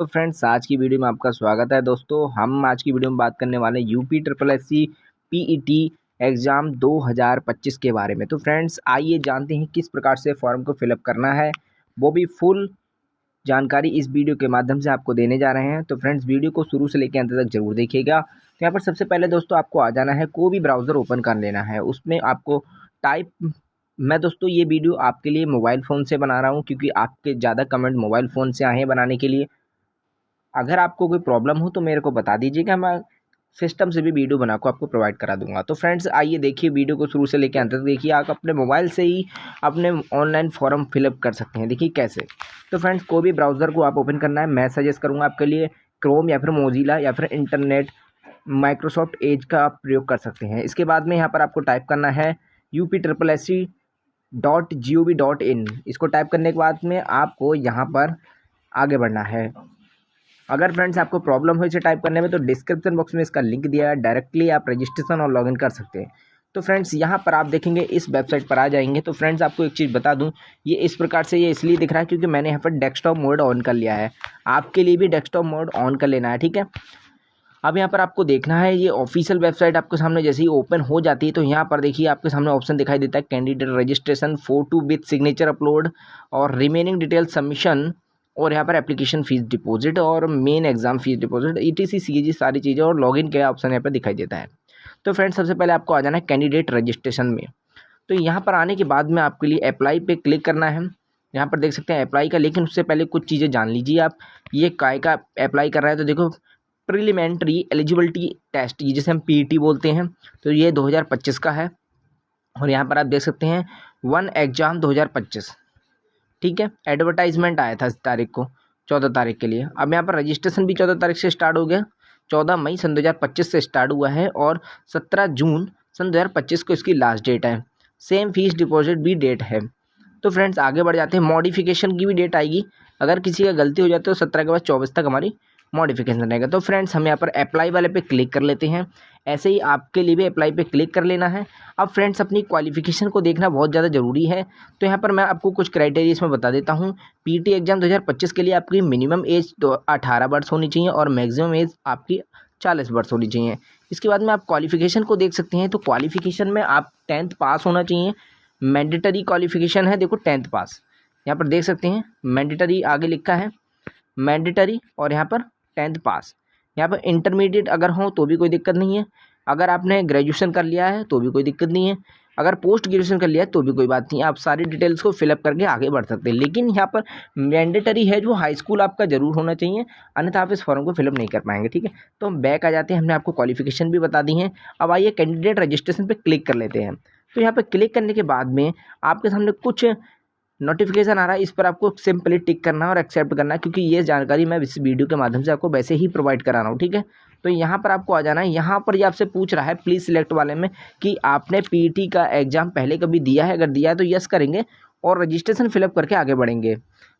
तो फ्रेंड्स, आज की वीडियो में आपका स्वागत है। दोस्तों, हम आज की वीडियो में बात करने वाले हैं UP triple S C PET exam 2025 के बारे में। तो फ्रेंड्स, आइए जानते हैं किस प्रकार से फॉर्म को फिलअप करना है, वो भी फुल जानकारी इस वीडियो के माध्यम से आपको देने जा रहे हैं। तो फ्रेंड्स, वीडियो को शुरू से लेकर अंत तक जरूर देखिएगा। तो यहाँ पर सबसे पहले दोस्तों आपको आ जाना है, कोई भी ब्राउज़र ओपन कर लेना है, उसमें आपको टाइप मैं दोस्तों ये वीडियो आपके लिए मोबाइल फ़ोन से बना रहा हूँ, क्योंकि आपके ज़्यादा कमेंट मोबाइल फ़ोन से आए हैं बनाने के लिए। अगर आपको कोई प्रॉब्लम हो तो मेरे को बता दीजिएगा, मैं सिस्टम से भी वीडियो बना को आपको प्रोवाइड करा दूंगा। तो फ्रेंड्स, आइए देखिए वीडियो को शुरू से लेकर अंत तक देखिए। आप अपने मोबाइल से ही अपने ऑनलाइन फॉर्म फिलअप कर सकते हैं। देखिए कैसे। तो फ्रेंड्स, कोई भी ब्राउज़र को आप ओपन करना है, मैं सजेस्ट करूँगा आपके लिए क्रोम या फिर मोजिला या फिर इंटरनेट माइक्रोसॉफ्ट एज का आप प्रयोग कर सकते हैं। इसके बाद में यहाँ पर आपको टाइप करना है UPSSC.gov.in। इसको टाइप करने के बाद में आपको यहाँ पर आगे बढ़ना है। अगर फ्रेंड्स आपको प्रॉब्लम हो इसे टाइप करने में, तो डिस्क्रिप्शन बॉक्स में इसका लिंक दिया है, डायरेक्टली आप रजिस्ट्रेशन और लॉगिन कर सकते हैं। तो फ्रेंड्स, यहाँ पर आप देखेंगे, इस वेबसाइट पर आ जाएंगे। तो फ्रेंड्स, आपको एक चीज़ बता दूँ, ये इस प्रकार से ये इसलिए दिख रहा है क्योंकि मैंने यहाँ पर डेस्कटॉप मोड ऑन कर लिया है। आपके लिए भी डेस्कटॉप मोड ऑन कर लेना है, ठीक है। अब यहाँ पर आपको देखना है, ये ऑफिशियल वेबसाइट आपके सामने जैसे ही ओपन हो जाती है, तो यहाँ पर देखिए आपके सामने ऑप्शन दिखाई देता है, candidate registration, photo with signature upload और रिमेनिंग डिटेल सबमिशन, और यहाँ पर एप्लीकेशन फ़ीस डिपॉजिट और main exam fees deposit ETC CAG सारी चीज़ें, और लॉगिन का ऑप्शन यहाँ पर दिखाई देता है। तो फ्रेंड्स, सबसे पहले आपको आ जाना है कैंडिडेट रजिस्ट्रेशन में। तो यहाँ पर आने के बाद में आपके लिए अप्लाई पे क्लिक करना है। यहाँ पर देख सकते हैं अप्लाई का, लेकिन उससे पहले कुछ चीज़ें जान लीजिए आप। ये काय का अप्लाई कर रहा है, तो देखो प्रिलिमिनरी एलिजिबिलिटी टेस्ट, ये जिसे हम PET बोलते हैं, तो ये 2025 का है। और यहाँ पर आप देख सकते हैं 1 एग्ज़ाम 2025, ठीक है। एडवर्टाइजमेंट आया था इस तारीख को, 14 तारीख के लिए। अब यहाँ पर रजिस्ट्रेशन भी 14 तारीख से स्टार्ट हो गया, 14 मई सन 2025 से स्टार्ट हुआ है, और 17 जून सन 2025 को इसकी लास्ट डेट है। सेम फीस डिपॉजिट भी डेट है। तो फ्रेंड्स, आगे बढ़ जाते हैं। मॉडिफिकेशन की भी डेट आएगी, अगर किसी का गलती हो जाती है तो 17 के बाद 24 तक हमारी मॉडिफिकेशन रहेगा। तो फ्रेंड्स, हम यहाँ पर अप्लाई वाले पे क्लिक कर लेते हैं। ऐसे ही आपके लिए भी अप्लाई पे क्लिक कर लेना है। अब फ्रेंड्स, अपनी क्वालिफिकेशन को देखना बहुत ज़्यादा ज़रूरी है। तो यहाँ पर मैं आपको कुछ क्राइटेरिया इसमें बता देता हूँ। PET एग्जाम 2025 के लिए आपकी मिनिमम एज 18 वर्ष होनी चाहिए और मैक्सिमम एज आपकी 40 वर्ष होनी चाहिए। इसके बाद में आप क्वालिफिकेशन को देख सकते हैं। तो क्वालिफिकेशन में आप 10th पास होना चाहिए। मैंडेटरी क्वालिफिकेशन है, देखो 10th पास, यहाँ पर देख सकते हैं मैंडेटरी आगे लिखा है, मैंडेटरी, और यहाँ पर 10th पास। यहाँ पर इंटरमीडिएट अगर हो तो भी कोई दिक्कत नहीं है। अगर आपने ग्रेजुएशन कर लिया है तो भी कोई दिक्कत नहीं है। अगर पोस्ट ग्रेजुएशन कर लिया है तो भी कोई बात नहीं, आप सारी डिटेल्स को फिलअप करके आगे बढ़ सकते हैं। लेकिन यहाँ पर मैंडेटरी है जो हाई स्कूल आपका ज़रूर होना चाहिए, अन्यथा आप इस फॉर्म को फिलअप नहीं कर पाएंगे, ठीक है। तो हम बैक आ जाते हैं, हमने आपको क्वालिफिकेशन भी बता दी है। अब आइए कैंडिडेट रजिस्ट्रेशन पर क्लिक कर लेते हैं। तो यहाँ पर क्लिक करने के बाद में आपके सामने कुछ नोटिफिकेशन आ रहा है, इस पर आपको सिंपली टिक करना है और एक्सेप्ट करना है, क्योंकि ये जानकारी मैं इस वीडियो के माध्यम से आपको वैसे ही प्रोवाइड करा रहा हूँ, ठीक है। तो यहाँ पर आपको आ जाना है। यहाँ पर ये आपसे पूछ रहा है प्लीज़ सिलेक्ट वाले में कि आपने PET का एग्ज़ाम पहले कभी दिया है, अगर दिया है तो यस करेंगे और रजिस्ट्रेशन फिलअप करके आगे बढ़ेंगे।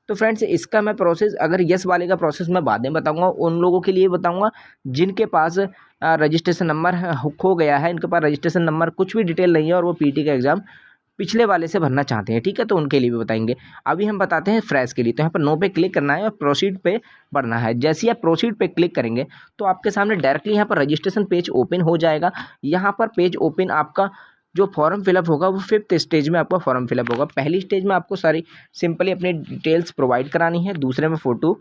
तो फ्रेंड्स, इसका मैं प्रोसेस, अगर यस वाले का प्रोसेस मैं बाद में बताऊँगा, उन लोगों के लिए बताऊँगा जिनके पास रजिस्ट्रेशन नंबर खो गया है, इनके पास रजिस्ट्रेशन नंबर कुछ भी डिटेल नहीं है और वो PET का एग्ज़ाम पिछले वाले से भरना चाहते हैं, ठीक है, तो उनके लिए भी बताएंगे। अभी हम बताते हैं फ्रेश के लिए। तो यहाँ पर नो पे क्लिक करना है और प्रोसीड पे बढ़ना है। जैसे ही आप प्रोसीड पे क्लिक करेंगे तो आपके सामने डायरेक्टली यहाँ पर रजिस्ट्रेशन पेज ओपन हो जाएगा। यहाँ पर पेज ओपन, आपका जो फॉर्म फिलअप होगा वो 5th स्टेज में आपका फॉर्म फिलअप होगा। पहली स्टेज में आपको सारी सिंपली अपनी डिटेल्स प्रोवाइड करानी है, दूसरे में फ़ोटो,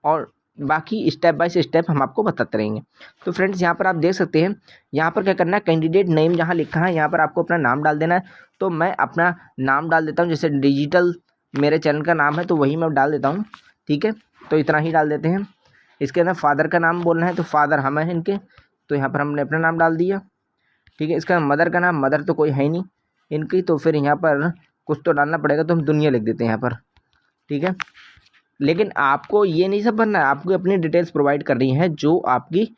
और बाकी स्टेप बाय स्टेप हम आपको बताते रहेंगे। तो फ्रेंड्स, यहाँ पर आप देख सकते हैं, यहाँ पर क्या करना है, कैंडिडेट नेम जहाँ लिखा है यहाँ पर आपको अपना नाम डाल देना है। तो मैं अपना नाम डाल देता हूँ, जैसे डिजिटल मेरे चैनल का नाम है तो वही मैं डाल देता हूँ, ठीक है। तो इतना ही डाल देते हैं। इसके अंदर फादर का नाम बोलना है, तो फादर हम हैं इनके, तो यहाँ पर हमने अपना नाम डाल दिया, ठीक है। इसका मदर का नाम, मदर तो कोई है ही नहीं इनकी, तो फिर यहाँ पर कुछ तो डालना पड़ेगा, तो हम दुनिया लिख देते हैं यहाँ पर, ठीक है। लेकिन आपको ये नहीं सब भरना है, आपको अपनी डिटेल्स प्रोवाइड कर रही हैं जो आपकी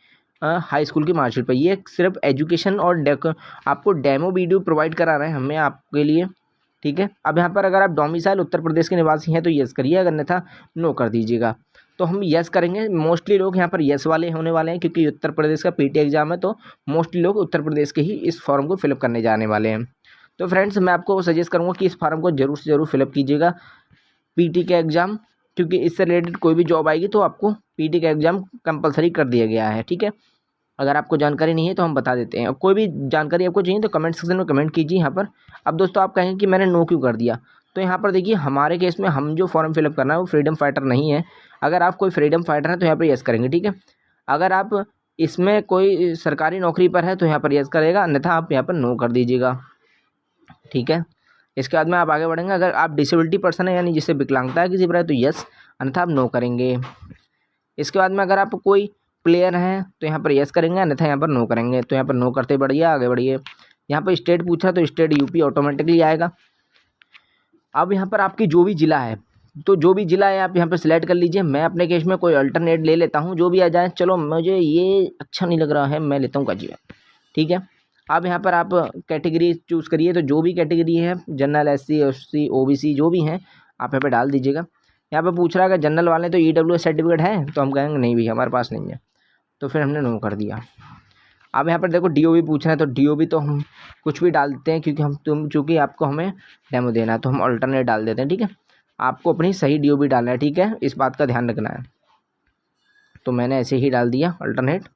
हाई स्कूल की मार्कशीट पर। ये सिर्फ एजुकेशन और आपको डेमो वीडियो प्रोवाइड करा रहे हैं हमें आपके लिए, ठीक है। अब यहाँ पर अगर आप डोमिसाइल उत्तर प्रदेश के निवासी हैं तो यस करिए, अगर अन्यथा नो कर दीजिएगा। तो हम यस करेंगे। मोस्टली लोग यहाँ पर यस वाले होने वाले हैं, क्योंकि उत्तर प्रदेश का PET एग्जाम है, तो मोस्टली लोग उत्तर प्रदेश के ही इस फॉर्म को फिलअप करने जाने वाले हैं। तो फ्रेंड्स, मैं आपको सजेस्ट करूँगा कि इस फॉर्म को जरूर से ज़रूर फिलअप कीजिएगा PET के एग्ज़ाम, क्योंकि इससे रिलेटेड कोई भी जॉब आएगी तो आपको पीटी का एग्ज़ाम कंपलसरी कर दिया गया है, ठीक है। अगर आपको जानकारी नहीं है तो हम बता देते हैं। अब कोई भी जानकारी आपको चाहिए तो कमेंट सेक्शन में कमेंट कीजिए यहाँ पर। अब दोस्तों आप कहेंगे कि मैंने नो क्यों कर दिया, तो यहाँ पर देखिए हमारे केस में हम जो फॉर्म फिलअप करना है वो फ्रीडम फाइटर नहीं है। अगर आप कोई फ्रीडम फाइटर है तो यहाँ पर यस करेंगे, ठीक है। अगर आप इसमें कोई सरकारी नौकरी पर है तो यहाँ पर यस करेगा, अन्यथा आप यहाँ पर नो कर दीजिएगा, ठीक है। इसके बाद में आप आगे बढ़ेंगे। अगर आप डिसेबिलिटी पर्सन है यानी जिससे विकलांगता है किसी पर है तो यस, अन्यथा आप नो करेंगे। इसके बाद में अगर आप कोई प्लेयर हैं तो यहाँ पर यस करेंगे, अन्यथा यहाँ पर नो करेंगे। तो यहाँ पर नो करते बढ़िए, आगे बढ़िए। यहाँ पर स्टेट पूछा तो स्टेट यूपी ऑटोमेटिकली आएगा। अब यहाँ पर आपकी जो भी ज़िला है, तो जो भी ज़िला है आप यहाँ पर सिलेक्ट कर लीजिए। मैं अपने केस में कोई अल्टरनेट ले लेता हूँ, जो भी आ जाए। चलो मुझे ये अच्छा नहीं लग रहा है, मैं लेता हूँ गाजीपुर, ठीक है। अब यहाँ पर आप कैटेगरी चूज़ करिए, तो जो भी कैटेगरी है जनरल, SC SC OBC जो भी हैं आप यहाँ पे डाल दीजिएगा। यहाँ पे पूछ रहा है कि जनरल वाले तो EWS सर्टिफिकेट है, तो हम कहेंगे नहीं भैया हमारे पास नहीं है, तो फिर हमने नो कर दिया। अब यहाँ पर देखो DOB पूछ रहे हैं, तो DOB तो हम कुछ भी डाल देते हैं क्योंकि चूँकि आपको हमें डेमो देना है तो हम अल्टरनेट डाल देते हैं, ठीक है। आपको अपनी सही DOB डालना है, ठीक है, इस बात का ध्यान रखना है। तो मैंने ऐसे ही डाल दिया अल्टरनेट।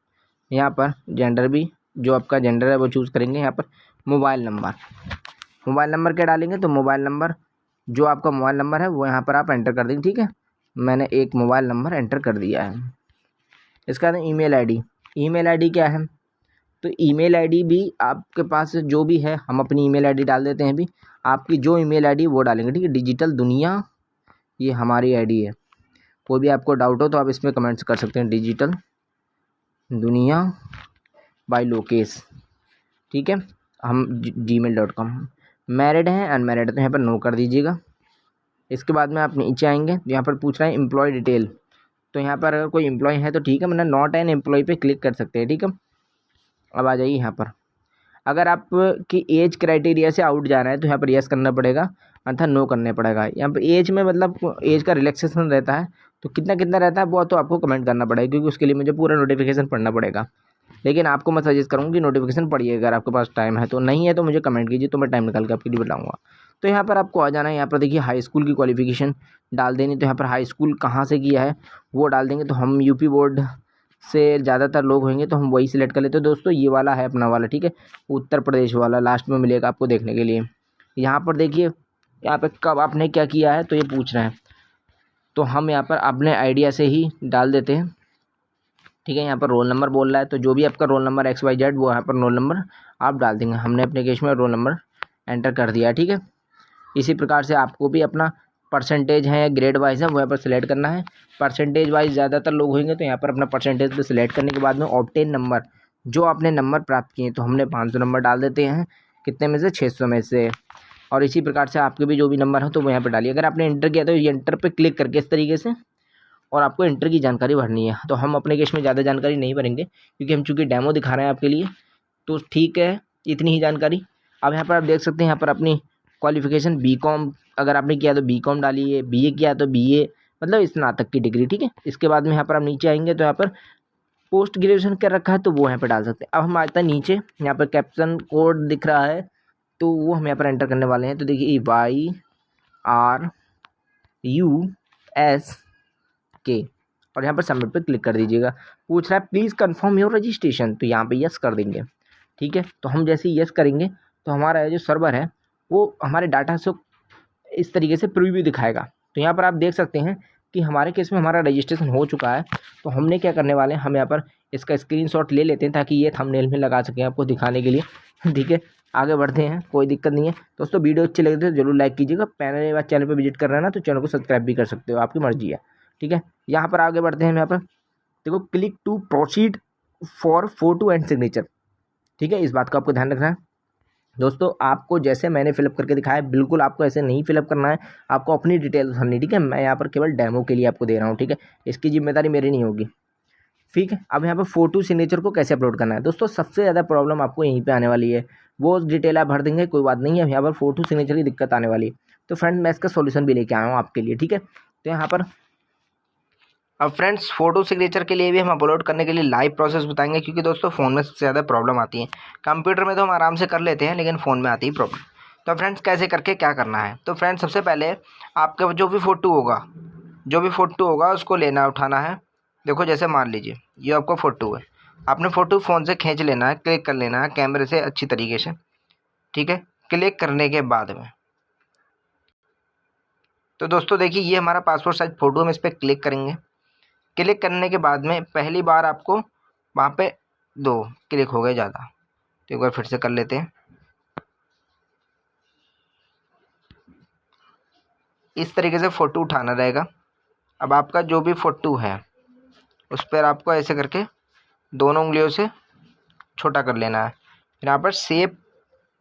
यहाँ पर जेंडर भी जो आपका जेंडर है वो चूज़ करेंगे। यहाँ पर मोबाइल नंबर क्या डालेंगे, तो मोबाइल नंबर जो आपका मोबाइल नंबर है वो यहाँ पर आप एंटर कर देंगे, ठीक है। मैंने एक मोबाइल नंबर एंटर कर दिया है। इसका ईमेल आईडी क्या है, तो ईमेल आईडी भी आपके पास जो भी है हम अपनी ईमेल आईडी डाल देते हैं। भी आपकी जो ईमेल आईडी वो डालेंगे, ठीक है। डिजिटल दुनिया ये हमारी आईडी है। कोई भी आपको डाउट हो तो आप इसमें कमेंट्स कर सकते हैं, डिजिटल दुनिया बाय लोकेश, ठीक है। हम gmail.com। मैरिड हैं अनमैरिड तो यहाँ पर नो कर दीजिएगा। इसके बाद में आप नीचे आएंगे, यहाँ पर पूछ रहे हैं एम्प्लॉय डिटेल, तो यहाँ पर अगर कोई एम्प्लॉय है तो ठीक है, मैंने नॉट एन एम्प्लॉय पे क्लिक कर सकते हैं, ठीक है। अब आ जाइए यहाँ पर। अगर आपकी एज क्राइटेरिया से आउट जाना है तो यहाँ पर यस करना पड़ेगा, अन्यथा नो करना पड़ेगा। यहाँ पर एज में मतलब एज का रिलैक्सेशन रहता है, तो कितना रहता है वो तो आपको कमेंट करना पड़ेगा, क्योंकि उसके लिए मुझे पूरा नोटिफिकेशन पढ़ना पड़ेगा। लेकिन आपको मैं सजेस्ट करूँगा कि नोटिफिकेशन पढ़िए, अगर आपके पास टाइम है। तो नहीं है तो मुझे कमेंट कीजिए, तो मैं टाइम निकाल के आपके लिए बताऊँगा। तो यहाँ पर आपको आ जाना है। यहाँ पर देखिए हाई स्कूल की क्वालिफिकेशन डाल देनी, तो यहाँ पर हाई स्कूल कहाँ से किया है वो डाल देंगे। तो हम यूपी बोर्ड से ज़्यादातर लोग होंगे तो हम वही सिलेक्ट कर लेते हैं। दोस्तों ये वाला है अपना वाला, ठीक है, उत्तर प्रदेश वाला लास्ट में मिलेगा आपको देखने के लिए। यहाँ पर देखिए यहाँ पर कब आपने क्या किया है तो ये पूछ रहे हैं, तो हम यहाँ पर अपने आइडिया से ही डाल देते हैं, ठीक है। यहाँ पर रोल नंबर बोल रहा है, तो जो भी आपका रोल नंबर XYZ वो यहाँ पर रोल नंबर आप डाल देंगे। हमने अपने केस में रोल नंबर एंटर कर दिया, ठीक है। इसी प्रकार से आपको भी अपना परसेंटेज है या ग्रेड वाइज है वो यहाँ पर सिलेक्ट करना है। परसेंटेज वाइज ज़्यादातर लोग होंगे तो यहाँ पर अपना परसेंटेज पे सिलेक्ट करने के बाद में ऑब्टेन नंबर जो आपने नंबर प्राप्त किए, तो हमने 500 नंबर डाल देते हैं, कितने में से 600 में से। और इसी प्रकार से आपके भी जो भी नंबर हो तो वो यहाँ पर डालिए। अगर आपने इंटर किया तो ये इंटर पर क्लिक करके इस तरीके से, और आपको इंटर की जानकारी भरनी है। तो हम अपने केस में ज़्यादा जानकारी नहीं भरेंगे क्योंकि हम चूँकि डेमो दिखा रहे हैं आपके लिए, तो ठीक है इतनी ही जानकारी। अब यहाँ पर आप देख सकते हैं यहाँ पर अपनी क्वालिफिकेशन BCom अगर आपने किया तो BCom डालिए, BA किया तो BA मतलब स्नातक की डिग्री, ठीक है। इसके बाद में यहाँ पर आप नीचे आएंगे तो यहाँ पर पोस्ट ग्रेजुएशन कर रखा है तो वो यहाँ पर डाल सकते हैं। अब हम आते हैं नीचे, यहाँ पर कैप्शन कोड दिख रहा है तो वो हम यहाँ पर एंटर करने वाले हैं। तो देखिए YRUSK और यहाँ पर सबमिट पे क्लिक कर दीजिएगा। पूछ रहा है प्लीज़ कंफर्म योर रजिस्ट्रेशन, तो यहाँ पे यस कर देंगे, ठीक है। तो हम जैसे ही यस करेंगे तो हमारा जो सर्वर है वो हमारे डाटा से इस तरीके से प्रीव्यू दिखाएगा। तो यहाँ पर आप देख सकते हैं कि हमारे केस में हमारा रजिस्ट्रेशन हो चुका है। तो हमने क्या करने वाले हैं, हम यहाँ पर इसका स्क्रीनशॉट ले लेते हैं ताकि ये थंबनेल में लगा सकें आपको दिखाने के लिए, ठीक है। आगे बढ़ते हैं, कोई दिक्कत नहीं है। दोस्तों वीडियो अच्छी लगी तो जरूर लाइक कीजिएगा। पहले बार चैनल पर विजिट कर रहे हैं ना तो चैनल को सब्सक्राइब भी कर सकते हो, आपकी मर्जी है, ठीक है। यहाँ पर आगे बढ़ते हैं। यहाँ पर देखो click to proceed for photo and signature, ठीक है। इस बात का आपको ध्यान रखना है। दोस्तों आपको जैसे मैंने फिलअप करके दिखाया बिल्कुल आपको ऐसे नहीं फिलअप करना है, आपको अपनी डिटेल भरनी, ठीक है। मैं यहाँ पर केवल डेमो के लिए आपको दे रहा हूँ, ठीक है। इसकी जिम्मेदारी मेरी नहीं होगी, ठीक है। अब यहाँ पर फोटो सिग्नेचर को कैसे अपलोड करना है, दोस्तों सबसे ज़्यादा प्रॉब्लम आपको यहीं पे आने वाली है। वो डिटेल आप भर देंगे कोई बात नहीं है, यहाँ पर फोटो सिग्नेचर की दिक्कत आने वाली है। तो फ्रेंड मैं इसका सॉल्यूशन भी लेके आया हूँ आपके लिए, ठीक है। तो यहाँ पर अब फ्रेंड्स फोटो सिग्नेचर के लिए भी हम अपलोड करने के लिए लाइव प्रोसेस बताएंगे, क्योंकि दोस्तों फ़ोन में सबसे ज़्यादा प्रॉब्लम आती है। कंप्यूटर में तो हम आराम से कर लेते हैं लेकिन फ़ोन में आती है प्रॉब्लम। तो फ्रेंड्स कैसे करके क्या करना है, तो फ्रेंड्स सबसे पहले आपका जो भी फ़ोटो होगा जो भी फ़ोटो होगा उसको लेना उठाना है। देखो जैसे मान लीजिए ये आपका फ़ोटो है, आपने फ़ोटो फ़ोन से खींच लेना है, क्लिक कर लेना है कैमरे से अच्छी तरीके से, ठीक है। क्लिक करने के बाद में तो दोस्तों देखिए ये हमारा पासपोर्ट साइज फ़ोटो, हम इस पर क्लिक करेंगे। क्लिक करने के बाद में पहली बार आपको वहाँ पे 2 क्लिक हो गए ज़्यादा, तो एक बार फिर से कर लेते हैं। इस तरीके से फ़ोटो उठाना रहेगा। अब आपका जो भी फ़ोटो है उस पर आपको ऐसे करके दोनों उंगलियों से छोटा कर लेना है, फिर यहाँ पर सेव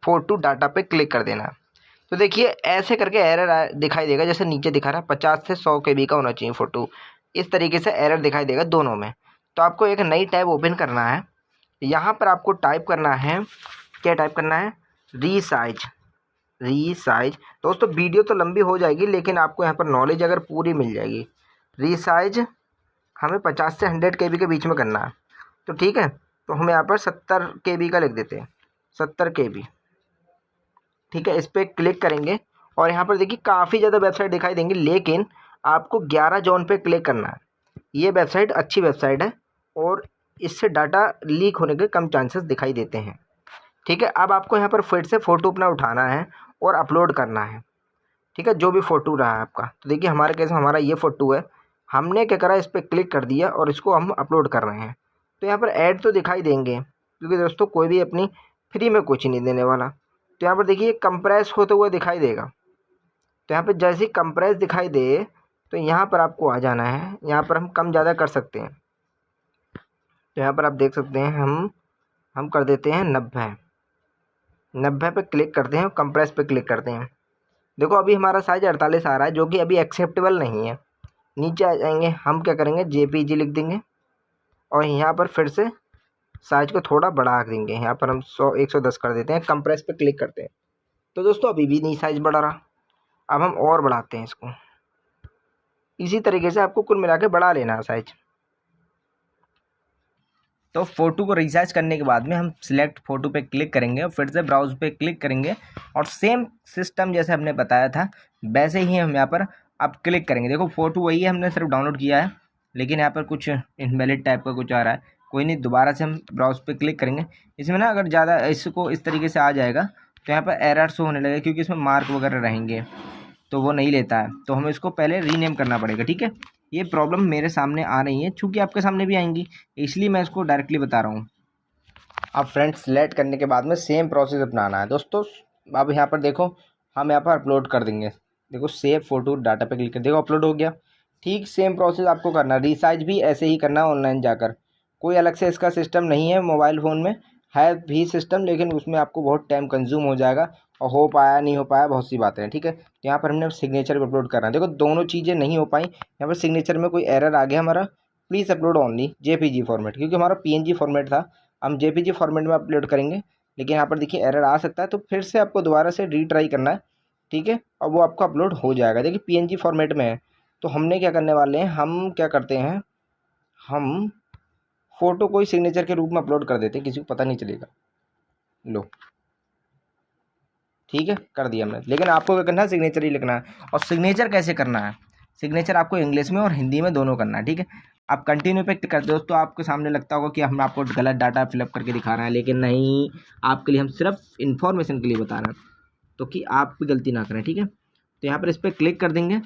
फ़ोटो डाटा पे क्लिक कर देना है। तो देखिए ऐसे करके एरर दिखाई देगा, जैसे नीचे दिखा रहा है 50 से 100 KB का होना चाहिए फ़ोटो, इस तरीके से एरर दिखाई देगा दोनों में। तो आपको एक नई टैब ओपन करना है, यहाँ पर आपको टाइप करना है, क्या टाइप करना है, रीसाइज। दोस्तों वीडियो तो लंबी हो जाएगी लेकिन आपको यहाँ पर नॉलेज अगर पूरी मिल जाएगी। रीसाइज हमें 50 से 100 KB के बीच में करना है, तो ठीक है। तो हम यहाँ पर 70 KB का लिख देते हैं, 70 KB, ठीक है। इस पर क्लिक करेंगे और यहाँ पर देखिए काफ़ी ज़्यादा वेबसाइट दिखाई देंगी, लेकिन आपको 11 जोन पे क्लिक करना है। ये वेबसाइट अच्छी वेबसाइट है और इससे डाटा लीक होने के कम चांसेस दिखाई देते हैं, ठीक है। अब आपको यहाँ पर फिर से फ़ोटो अपना उठाना है और अपलोड करना है, ठीक है, जो भी फ़ोटो रहा है आपका। तो देखिए हमारे केस में हमारा ये फ़ोटो है, हमने क्या करा, इस पर क्लिक कर दिया और इसको हम अपलोड कर रहे हैं। तो यहाँ पर ऐड तो दिखाई देंगे, क्योंकि दोस्तों कोई भी अपनी फ्री में कुछ नहीं देने वाला। तो यहाँ पर देखिए कंप्रेस होते हुए दिखाई देगा, तो यहाँ पर जैसे ही कंप्रेस दिखाई दे तो यहाँ पर आपको आ जाना है। यहाँ पर हम कम ज़्यादा कर सकते हैं, तो यहाँ पर आप देख सकते हैं हम कर देते हैं 90 पे क्लिक करते हैं और कंप्रेस पे क्लिक करते हैं। देखो अभी हमारा साइज 48 आ रहा है, जो कि अभी एक्सेप्टेबल नहीं है। नीचे आ जाएंगे, हम क्या करेंगे, JPG लिख देंगे और यहाँ पर फिर से साइज को थोड़ा बढ़ा देंगे। यहाँ पर हम 110 कर देते हैं, कंप्रेस पे क्लिक करते हैं। तो दोस्तों अभी भी नहीं साइज बढ़ा रहा, अब हम और बढ़ाते हैं इसको। इसी तरीके से आपको कुल मिला के बढ़ा लेना है साइज। तो फ़ोटो को रिसाइज करने के बाद में हम सिलेक्ट फ़ोटो पे क्लिक करेंगे और फिर से ब्राउज पे क्लिक करेंगे और सेम सिस्टम जैसे हमने बताया था वैसे ही हम यहाँ पर अब क्लिक करेंगे। देखो फ़ोटो वही है, हमने सिर्फ डाउनलोड किया है, लेकिन यहाँ पर कुछ इनवैलिड टाइप का कुछ आ रहा है। कोई नहीं, दोबारा से हम ब्राउज पे क्लिक करेंगे। इसमें ना अगर ज़्यादा इसको इस तरीके से आ जाएगा तो यहाँ पर एरर शो होने लगेगा, क्योंकि इसमें मार्क वगैरह रहेंगे तो वो नहीं लेता है। तो हमें इसको पहले रीनेम करना पड़ेगा, ठीक है। ये प्रॉब्लम मेरे सामने आ रही है, चूँकि आपके सामने भी आएंगी, इसलिए मैं इसको डायरेक्टली बता रहा हूँ। अब फ्रेंड्स सेलेक्ट करने के बाद में सेम प्रोसेस अपनाना है दोस्तों। अब यहाँ पर देखो हम यहाँ पर अपलोड कर देंगे। देखो सेव फ़ोटो डाटा पे क्लिक कर, देखो अपलोड हो गया। ठीक सेम प्रोसेस आपको करना है, रिसाइज भी ऐसे ही करना है ऑनलाइन जाकर। कोई अलग से इसका सिस्टम नहीं है, मोबाइल फ़ोन में है भी सिस्टम, लेकिन उसमें आपको बहुत टाइम कंज्यूम हो जाएगा और हो पाया नहीं हो पाया बहुत सी बातें हैं, ठीक है। तो यहाँ पर हमने सिग्नेचर भी अपलोड करना है। देखो दोनों चीज़ें नहीं हो पाई, यहाँ पर सिग्नेचर में कोई एरर आ गया हमारा, please upload only JPG format, क्योंकि हमारा PNG फॉर्मेट था, हम JPG फॉर्मेट में अपलोड करेंगे। लेकिन यहाँ पर देखिए एरर आ सकता है, तो फिर से आपको दोबारा से रीट्राई करना है, ठीक है, और वो आपका अपलोड हो जाएगा। देखिए PNG फॉर्मेट में है, तो हमने क्या करने वाले हैं, हम क्या करते हैं, हम फ़ोटो को ही सिग्नेचर के रूप में अपलोड कर देते हैं, किसी को पता नहीं चलेगा। लो ठीक है, कर दिया हमने। लेकिन आपको क्या करना है, सिग्नेचर ही लिखना है। और सिग्नेचर कैसे करना है, सिग्नेचर आपको इंग्लिश में और हिंदी में दोनों करना है, ठीक है। आप कंटिन्यू पे क्लिक करते हो दोस्तों, आपके सामने लगता होगा कि हम आपको गलत डाटा फिलअप करके दिखा रहे हैं, लेकिन नहीं, आपके लिए हम सिर्फ इन्फॉर्मेशन के लिए बता रहे हैं, तो कि आप भी गलती ना करें, ठीक है। तो यहाँ पर इस पर क्लिक कर देंगे।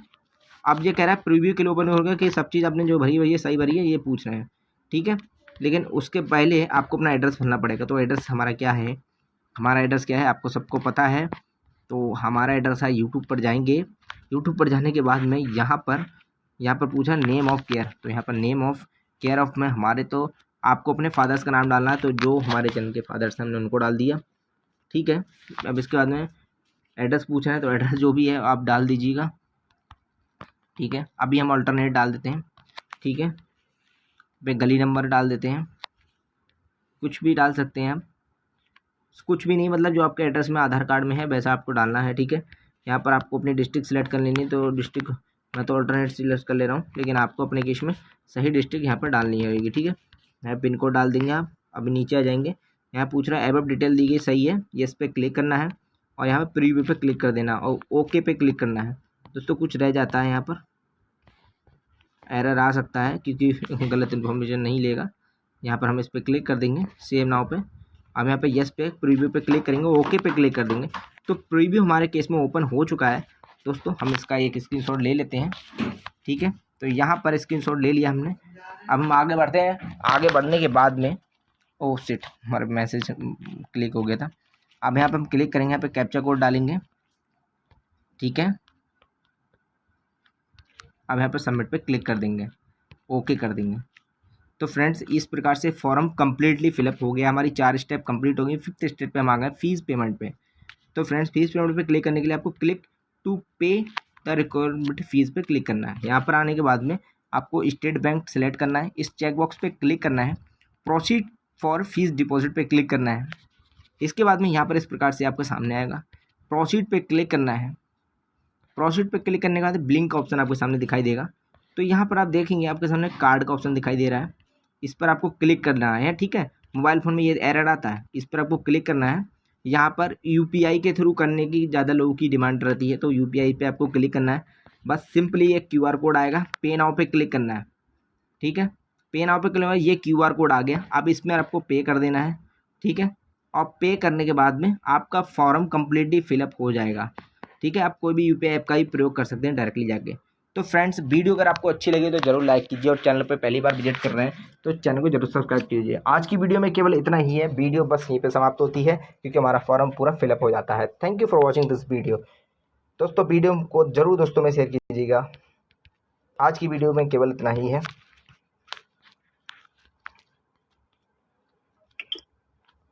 अब ये कह रहा है प्रीव्यू के लिए ओपन होगा कि सब चीज़ आपने जो भरी हुई है सही भरी है, ये पूछ रहे हैं, ठीक है। लेकिन उसके पहले आपको अपना एड्रेस भरना पड़ेगा। तो एड्रेस हमारा क्या है, हमारा एड्रेस क्या है आपको सबको पता है। तो हमारा एड्रेस है, यूट्यूब पर जाएंगे। यूट्यूब पर जाने के बाद में यहाँ पर पूछा नेम ऑफ़ केयर, तो यहाँ पर नेम ऑफ़ केयर ऑफ में हमारे, तो आपको अपने फादर्स का नाम डालना है, तो जो हमारे चैनल के फादर्स हैं हमने उनको डाल दिया, ठीक है। अब इसके बाद में एड्रेस पूछा है, तो एड्रेस जो भी है आप डाल दीजिएगा, ठीक है। अभी हम अल्टरनेट डाल देते हैं, ठीक है। पे गली नंबर डाल देते हैं, कुछ भी डाल सकते हैं आप, कुछ भी नहीं, मतलब जो आपके एड्रेस में आधार कार्ड में है वैसा आपको डालना है, ठीक है। यहाँ पर आपको अपनी डिस्ट्रिक्ट सेलेक्ट कर लेनी है, तो डिस्ट्रिक्ट मैं तो अल्टरनेट सेलेक्ट कर ले रहा हूँ, लेकिन आपको अपने केस में सही डिस्ट्रिक्ट यहाँ पर डालनी होगी, ठीक है। यहाँ पिन कोड डाल देंगे आप। अभी नीचे आ जाएंगे, यहाँ पूछ रहा है एबव डिटेल दी गई सही है, ये इस पर क्लिक करना है और यहाँ पर प्रीव्यू पे क्लिक कर देना और ओके पे क्लिक करना है। दोस्तों कुछ रह जाता है यहाँ पर, एरर आ सकता है क्योंकि गलत इन्फॉर्मेशन नहीं लेगा। यहाँ पर हम इस पर क्लिक कर देंगे सेव नाउ पे। अब यहाँ पे यस पे प्रीव्यू पे क्लिक करेंगे, ओके पे क्लिक कर देंगे। तो प्रीव्यू हमारे केस में ओपन हो चुका है दोस्तों। हम इसका एक स्क्रीनशॉट ले लेते हैं, ठीक है। तो यहाँ पर स्क्रीनशॉट ले लिया हमने। अब हम आगे बढ़ते हैं। आगे बढ़ने के बाद में ओह शिट, हमारा मैसेज क्लिक हो गया था। अब यहाँ पे हम क्लिक करेंगे, यहाँ पे कैप्चा कोड डालेंगे, ठीक है। अब यहाँ पे सबमिट पे क्लिक कर देंगे, ओके कर देंगे। तो फ्रेंड्स इस प्रकार से फॉर्म कम्प्लीटली फिलअप हो गया। हमारी 4 स्टेप कंप्लीट हो गई। 5th स्टेप पे हम आ गए फीस पेमेंट पे। तो फ्रेंड्स फीस पेमेंट पे क्लिक करने के लिए आपको क्लिक टू पे द रिक्वायर्ड फीस पे क्लिक करना है। यहाँ पर आने के बाद में आपको स्टेट बैंक सेलेक्ट करना है, इस चेक बॉक्स पे क्लिक करना है, प्रोसीड फॉर फीस डिपॉजिट पे क्लिक करना है। इसके बाद में यहाँ पर इस प्रकार से आपके सामने आएगा, प्रोसीड पे क्लिक करना है। प्रोसीड पे क्लिक करने के बाद ब्लिंक का ऑप्शन आपके सामने दिखाई देगा। तो यहाँ पर आप देखेंगे आपके सामने कार्ड का ऑप्शन दिखाई दे रहा है, इस पर आपको क्लिक करना है, ठीक है। मोबाइल फ़ोन में ये एरर आता है, इस पर आपको क्लिक करना है। यहाँ पर यूपीआई के थ्रू करने की ज़्यादा लोगों की डिमांड रहती है, तो यूपीआई पे आपको क्लिक करना है। बस सिंपली एक क्यूआर कोड आएगा, पे नाउ पे क्लिक करना है, ठीक है। पे नाउ पे क्लिक करना, ये क्यूआर कोड आ गया। अब इसमें आपको पे कर देना है, ठीक है। और पे करने के बाद में आपका फॉर्म कम्प्लीटली फिलअप हो जाएगा, ठीक है। आप कोई भी यूपीआई ऐप का ही प्रयोग कर सकते हैं डायरेक्टली जाके। तो फ्रेंड्स वीडियो अगर आपको अच्छी लगी तो जरूर लाइक कीजिए, और चैनल पर पहली बार विजिट कर रहे हैं तो चैनल को जरूर सब्सक्राइब कीजिए। आज की वीडियो में केवल इतना ही है। वीडियो बस यहीं पे समाप्त होती है क्योंकि हमारा फॉर्म पूरा फिलअप हो जाता है। Thank you for watching this video. दोस्तों वीडियो को जरूर दोस्तों में शेयर कीजिएगा। आज की वीडियो में केवल इतना ही है।